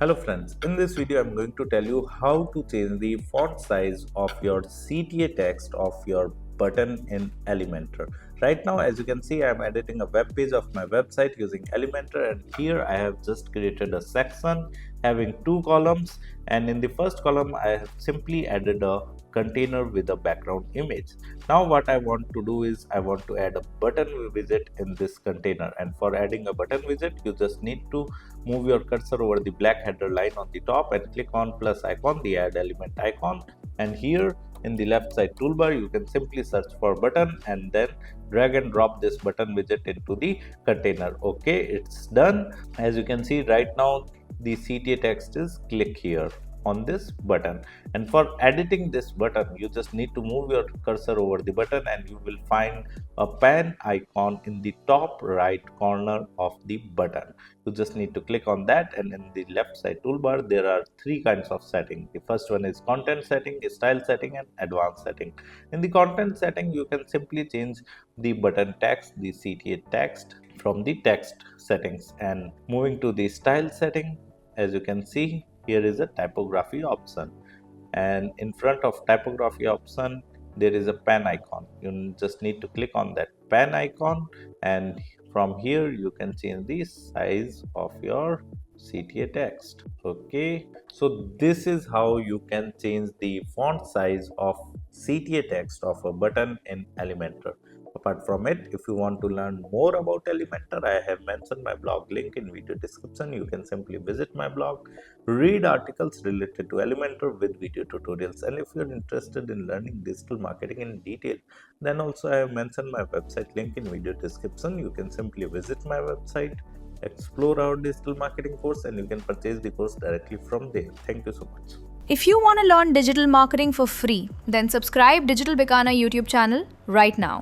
Hello friends, in this video I'm going to tell you how to change the font size of your CTA text of your button in Elementor. Right now, as you can see, I'm editing a web page of my website using Elementor, and here I have just created a section having two columns, and in the first column I have simply added a container with a background image. Now what I want to do is I want to add a button widget in this container, and for adding a button widget you just need to move your cursor over the black header line on the top and click on plus icon, the add element icon, and here in the left side toolbar you can simply search for button and then drag and drop this button widget into the container. Okay, it's done. As you can see right now, the CTA text is click here on this button, and for editing this button you just need to move your cursor over the button and you will find a pen icon in the top right corner of the button. You just need to click on that, and in the left side toolbar there are three kinds of setting. The first one is content setting, style setting, and advanced setting. In the content setting you can simply change the button text, the CTA text, from the text settings. And moving to the style setting, as you can see, here is a typography option, and in front of typography option there is a pen icon. You just need to click on that pen icon, and from here you can change the size of your CTA text. Okay, so this is how you can change the font size of CTA text of a button in Elementor. Apart from it, if you want to learn more about Elementor, I have mentioned my blog link in video description. You can simply visit my blog, read articles related to Elementor with video tutorials, and if you're interested in learning digital marketing in detail, then also I have mentioned my website link in video description. You can simply visit my website, explore our digital marketing course, and you can purchase the course directly from there. Thank you so much. If you want to learn digital marketing for free, then subscribe Digital Bikana YouTube channel right now.